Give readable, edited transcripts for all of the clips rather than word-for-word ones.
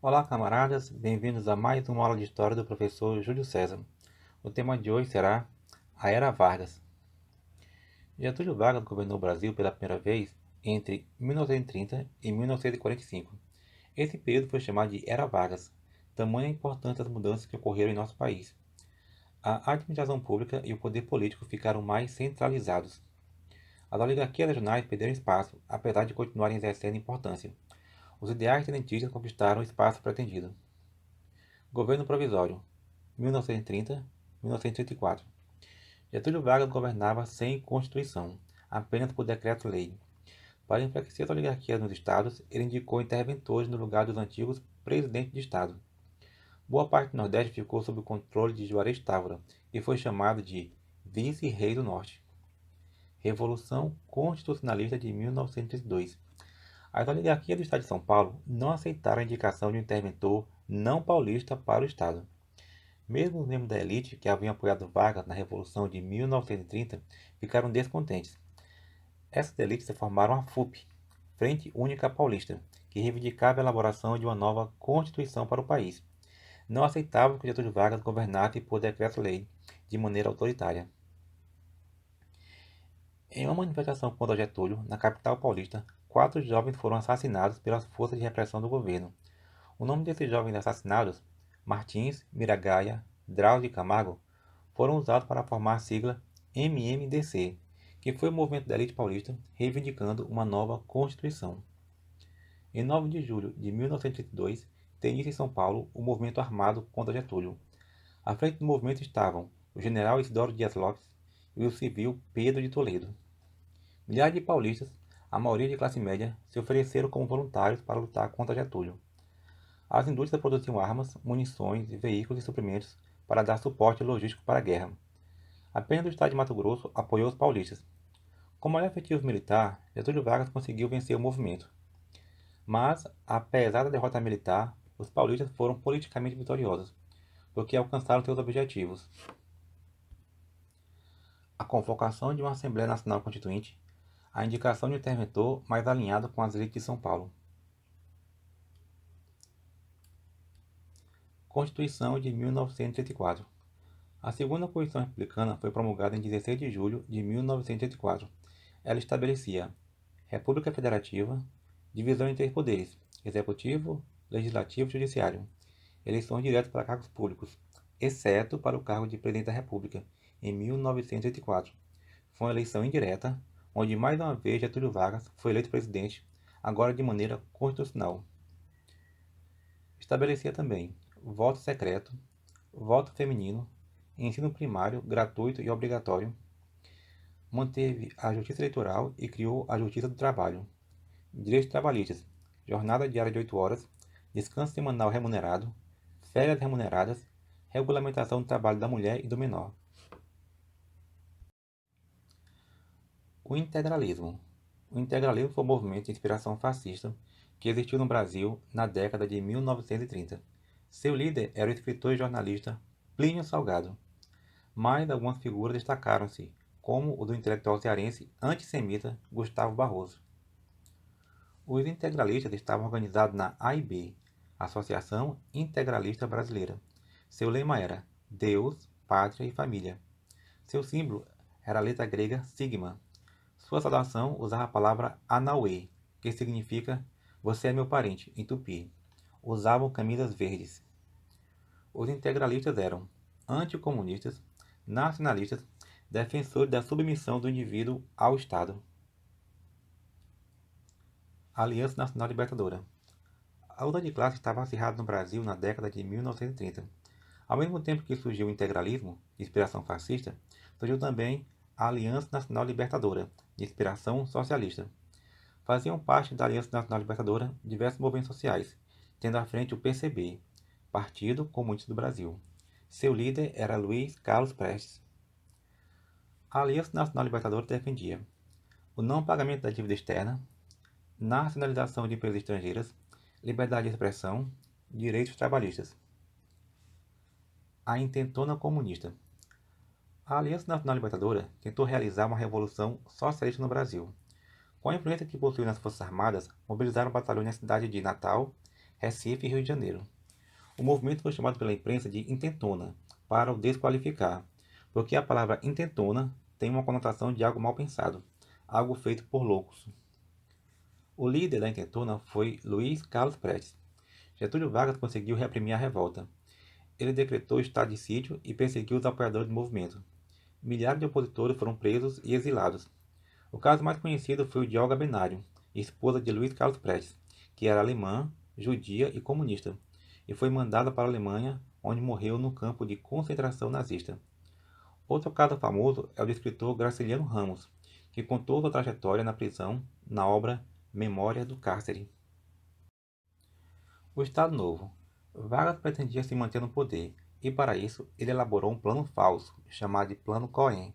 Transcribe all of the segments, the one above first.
Olá, camaradas, bem-vindos a mais uma aula de história do professor Júlio César. O tema de hoje será a Era Vargas. Getúlio Vargas governou o Brasil pela primeira vez entre 1930 e 1945. Esse período foi chamado de Era Vargas, tamanha a importância das mudanças que ocorreram em nosso país. A administração pública e o poder político ficaram mais centralizados. As oligarquias regionais perderam espaço, apesar de continuarem exercendo importância. Os ideais tenentistas conquistaram o espaço pretendido. Governo Provisório 1930-1934. Getúlio Vargas governava sem Constituição, apenas por decreto-lei. Para enfraquecer as oligarquias nos estados, ele indicou interventores no lugar dos antigos presidentes de estado. Boa parte do Nordeste ficou sob o controle de Juarez Távora e foi chamado de Vice-Rei do Norte. Revolução Constitucionalista de 1902. As oligarquias do estado de São Paulo não aceitaram a indicação de um interventor não paulista para o estado. Mesmo os membros da elite que haviam apoiado Vargas na Revolução de 1930 ficaram descontentes. Essas elites formaram a FUP, Frente Única Paulista, que reivindicava a elaboração de uma nova Constituição para o país. Não aceitavam que Getúlio Vargas governasse por decreto-lei, de maneira autoritária. Em uma manifestação contra Getúlio, na capital paulista, 4 jovens foram assassinados pelas forças de repressão do governo. O nome desses jovens assassinados, Martins, Miragaia, Drauzio e Camargo, foram usados para formar a sigla MMDC, que foi o movimento da elite paulista reivindicando uma nova Constituição. Em 9 de julho de 1932, tem início em São Paulo o movimento armado contra Getúlio. À frente do movimento estavam o general Isidoro Dias Lopes e o civil Pedro de Toledo. Milhares de paulistas, a maioria de classe média, se ofereceram como voluntários para lutar contra Getúlio. As indústrias produziam armas, munições, veículos e suprimentos para dar suporte logístico para a guerra. Apenas o estado de Mato Grosso apoiou os paulistas. Com maior efetivo militar, Getúlio Vargas conseguiu vencer o movimento. Mas, apesar da derrota militar, os paulistas foram politicamente vitoriosos, porque alcançaram seus objetivos. A convocação de uma Assembleia Nacional Constituinte, a indicação de um interventor mais alinhado com as elites de São Paulo. Constituição de 1934. A segunda Constituição Republicana foi promulgada em 16 de julho de 1934. Ela estabelecia República Federativa, divisão em 3 poderes: Executivo, Legislativo e Judiciário, eleições diretas para cargos públicos, exceto para o cargo de Presidente da República, em 1984. Foi uma eleição indireta, onde mais uma vez Getúlio Vargas foi eleito presidente, agora de maneira constitucional. Estabelecia também voto secreto, voto feminino, ensino primário gratuito e obrigatório, manteve a Justiça Eleitoral e criou a Justiça do Trabalho, direitos trabalhistas, jornada diária de 8 horas, descanso semanal remunerado, férias remuneradas, regulamentação do trabalho da mulher e do menor. O integralismo. O integralismo foi um movimento de inspiração fascista que existiu no Brasil na década de 1930. Seu líder era o escritor e jornalista Plínio Salgado, mas algumas figuras destacaram-se, como o do intelectual cearense antissemita Gustavo Barroso. Os integralistas estavam organizados na AIB, Associação Integralista Brasileira. Seu lema era Deus, Pátria e Família. Seu símbolo era a letra grega sigma. Sua saudação usava a palavra Anauê, que significa Você é meu parente, em tupi. Usavam camisas verdes. Os integralistas eram anticomunistas, nacionalistas, defensores da submissão do indivíduo ao Estado. Aliança Nacional Libertadora. A luta de classe estava acirrada no Brasil na década de 1930. Ao mesmo tempo que surgiu o integralismo, de inspiração fascista, surgiu também a Aliança Nacional Libertadora, de inspiração socialista. Faziam parte da Aliança Nacional Libertadora diversos movimentos sociais, tendo à frente o PCB, Partido Comunista do Brasil. Seu líder era Luiz Carlos Prestes. A Aliança Nacional Libertadora defendia o não pagamento da dívida externa, nacionalização de empresas estrangeiras, liberdade de expressão, direitos trabalhistas. A intentona comunista. A Aliança Nacional Libertadora tentou realizar uma revolução socialista no Brasil. Com a influência que possuía nas Forças Armadas, mobilizaram batalhões na cidade de Natal, Recife e Rio de Janeiro. O movimento foi chamado pela imprensa de intentona, para o desqualificar, porque a palavra intentona tem uma conotação de algo mal pensado, algo feito por loucos. O líder da intentona foi Luiz Carlos Prestes. Getúlio Vargas conseguiu reprimir a revolta. Ele decretou estado de sítio e perseguiu os apoiadores do movimento. Milhares de opositores foram presos e exilados. O caso mais conhecido foi o de Olga Benário, esposa de Luiz Carlos Prestes, que era alemã, judia e comunista, e foi mandada para a Alemanha, onde morreu no campo de concentração nazista. Outro caso famoso é o do escritor Graciliano Ramos, que contou sua trajetória na prisão na obra Memória do Cárcere. O Estado Novo. Vargas pretendia se manter no poder, e para isso ele elaborou um plano falso, chamado de Plano Cohen.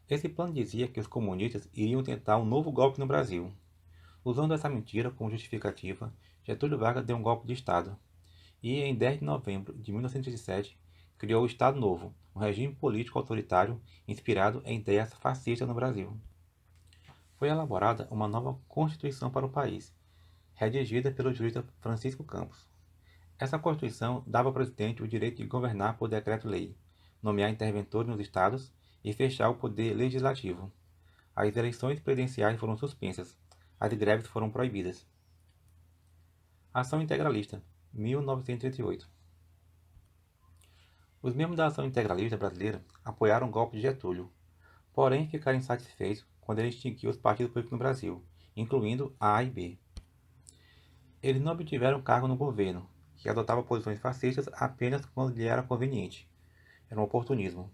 Esse plano dizia que os comunistas iriam tentar um novo golpe no Brasil. Usando essa mentira como justificativa, Getúlio Vargas deu um golpe de Estado e, em 10 de novembro de 1907, criou o Estado Novo, um regime político autoritário inspirado em ideias fascistas no Brasil. Foi elaborada uma nova Constituição para o país, redigida pelo jurista Francisco Campos. Essa Constituição dava ao presidente o direito de governar por decreto-lei, nomear interventores nos estados e fechar o poder legislativo. As eleições presidenciais foram suspensas, as greves foram proibidas. Ação Integralista, 1938. Os membros da Ação Integralista brasileira apoiaram o golpe de Getúlio, porém ficaram insatisfeitos quando ele extinguiu os partidos políticos no Brasil, incluindo a A e B. Eles não obtiveram cargo no governo, que adotava posições fascistas apenas quando lhe era conveniente. Era um oportunismo.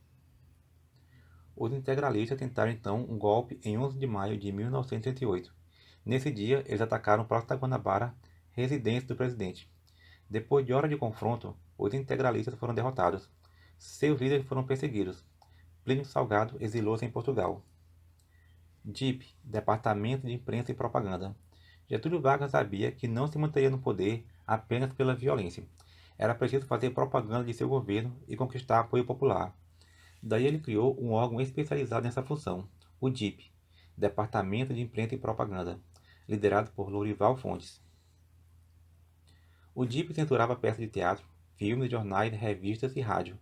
Os integralistas tentaram então um golpe em 11 de maio de 1938. Nesse dia, eles atacaram Praça da Guanabara, residência do presidente. Depois de horas de confronto, os integralistas foram derrotados. Seus líderes foram perseguidos. Plínio Salgado exilou-se em Portugal. DIP, Departamento de Imprensa e Propaganda. Getúlio Vargas sabia que não se manteria no poder apenas pela violência. Era preciso fazer propaganda de seu governo e conquistar apoio popular. Daí ele criou um órgão especializado nessa função, o DIP, Departamento de Imprensa e Propaganda, liderado por Lourival Fontes. O DIP censurava peças de teatro, filmes, jornais, revistas e rádio.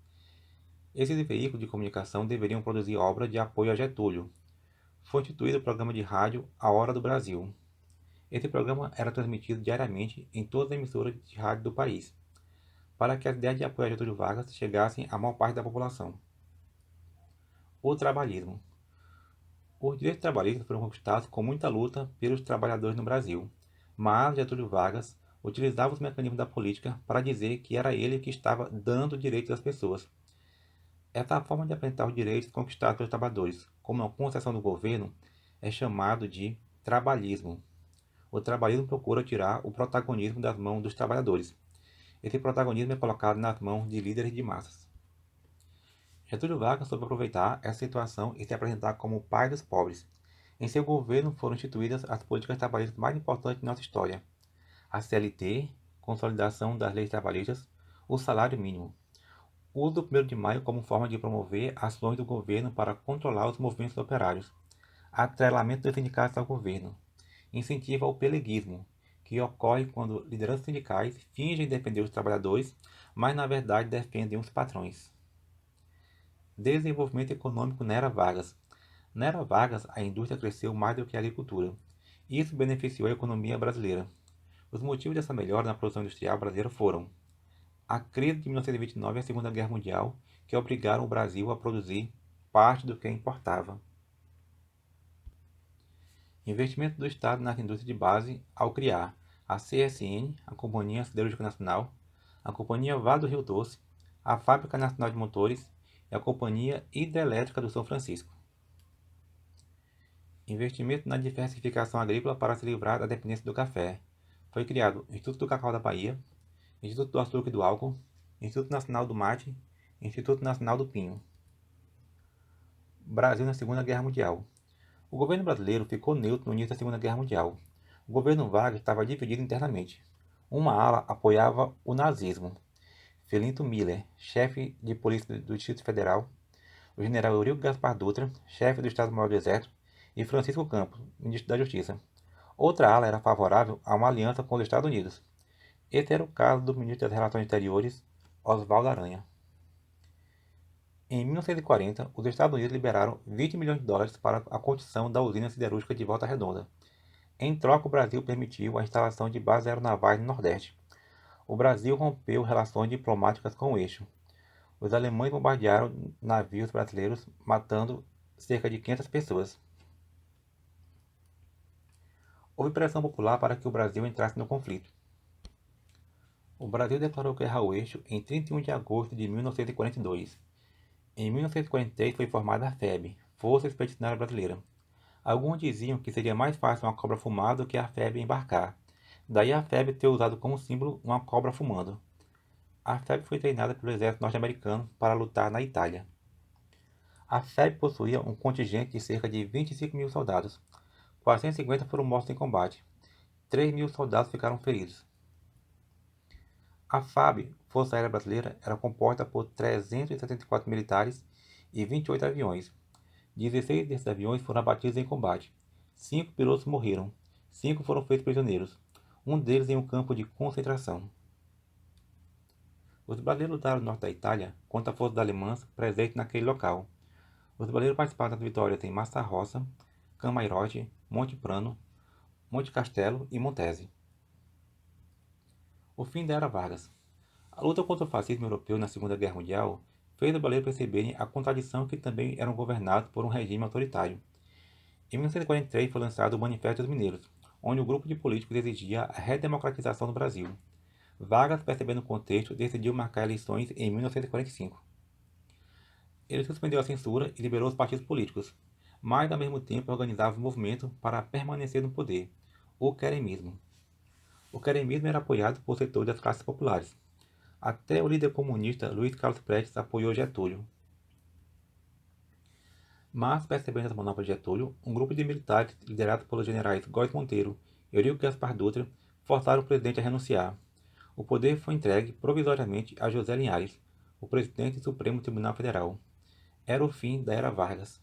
Esses veículos de comunicação deveriam produzir obras de apoio a Getúlio. Foi instituído o programa de rádio A Hora do Brasil. Esse programa era transmitido diariamente em todas as emissoras de rádio do país, para que as ideias de apoio a Getúlio Vargas chegassem à maior parte da população. O trabalhismo. Os direitos trabalhistas foram conquistados com muita luta pelos trabalhadores no Brasil, mas Getúlio Vargas utilizava os mecanismos da política para dizer que era ele que estava dando direitos às pessoas. Essa forma de apresentar os direitos conquistados pelos trabalhadores como uma concessão do governo é chamado de trabalhismo. O trabalhismo procura tirar o protagonismo das mãos dos trabalhadores. Esse protagonismo é colocado nas mãos de líderes de massas. Getúlio Vargas soube aproveitar essa situação e se apresentar como o pai dos pobres. Em seu governo foram instituídas as políticas trabalhistas mais importantes de nossa história: a CLT, consolidação das leis trabalhistas, o salário mínimo. O uso do 1º de maio como forma de promover ações do governo para controlar os movimentos operários, atrelamento dos sindicatos ao governo, incentiva ao peleguismo, que ocorre quando lideranças sindicais fingem defender os trabalhadores, mas na verdade defendem os patrões. Desenvolvimento econômico na era Vargas. Na era Vargas, a indústria cresceu mais do que a agricultura. Isso beneficiou a economia brasileira. Os motivos dessa melhora na produção industrial brasileira foram a crise de 1929 e a Segunda Guerra Mundial, que obrigaram o Brasil a produzir parte do que importava. Investimento do Estado nas indústrias de base ao criar a CSN, a Companhia Siderúrgica Nacional, a Companhia Vale do Rio Doce, a Fábrica Nacional de Motores e a Companhia Hidrelétrica do São Francisco. Investimento na diversificação agrícola para se livrar da dependência do café. Foi criado o Instituto do Cacau da Bahia, Instituto do Açúcar e do Álcool, Instituto Nacional do Mate e Instituto Nacional do Pinho. Brasil na Segunda Guerra Mundial. O governo brasileiro ficou neutro no início da Segunda Guerra Mundial. O governo Vargas estava dividido internamente. Uma ala apoiava o nazismo. Felinto Miller, chefe de polícia do Distrito Federal, o general Eurico Gaspar Dutra, chefe do Estado-Maior do Exército, e Francisco Campos, ministro da Justiça. Outra ala era favorável a uma aliança com os Estados Unidos. Esse era o caso do ministro das Relações Exteriores, Oswaldo Aranha. Em 1940, os Estados Unidos liberaram 20 milhões de dólares para a construção da usina siderúrgica de Volta Redonda. Em troca, o Brasil permitiu a instalação de bases aeronavais no Nordeste. O Brasil rompeu relações diplomáticas com o eixo. Os alemães bombardearam navios brasileiros, matando cerca de 500 pessoas. Houve pressão popular para que o Brasil entrasse no conflito. O Brasil declarou guerra ao eixo em 31 de agosto de 1942. Em 1943 foi formada a FEB, Força Expedicionária Brasileira. Alguns diziam que seria mais fácil uma cobra fumar do que a FEB embarcar. Daí a FEB ter usado como símbolo uma cobra fumando. A FEB foi treinada pelo exército norte-americano para lutar na Itália. A FEB possuía um contingente de cerca de 25 mil soldados. 450 foram mortos em combate. 3 mil soldados ficaram feridos. A FAB, Força Aérea Brasileira, era composta por 374 militares e 28 aviões. 16 desses aviões foram abatidos em combate. 5 pilotos morreram. 5 foram feitos prisioneiros. Um deles em um campo de concentração. Os brasileiros lutaram no norte da Itália contra as forças alemãs presentes naquele local. Os brasileiros participaram das vitórias em Massa Rossa, Camairote, Monte Prano, Monte Castelo e Montese. O fim da Era Vargas. A luta contra o fascismo europeu na Segunda Guerra Mundial fez os brasileiros perceberem a contradição que também eram governados por um regime autoritário. Em 1943 foi lançado o Manifesto dos Mineiros, onde o grupo de políticos exigia a redemocratização do Brasil. Vargas, percebendo o contexto, decidiu marcar eleições em 1945. Ele suspendeu a censura e liberou os partidos políticos, mas ao mesmo tempo organizava um movimento para permanecer no poder, o queremismo. O queremismo era apoiado por setores das classes populares. Até o líder comunista Luiz Carlos Prestes apoiou Getúlio. Mas, percebendo as manobras de Getúlio, um grupo de militares, liderado pelos generais Góes Monteiro e Eurico Gaspar Dutra, forçaram o presidente a renunciar. O poder foi entregue provisoriamente a José Linhares, o presidente do Supremo Tribunal Federal. Era o fim da Era Vargas.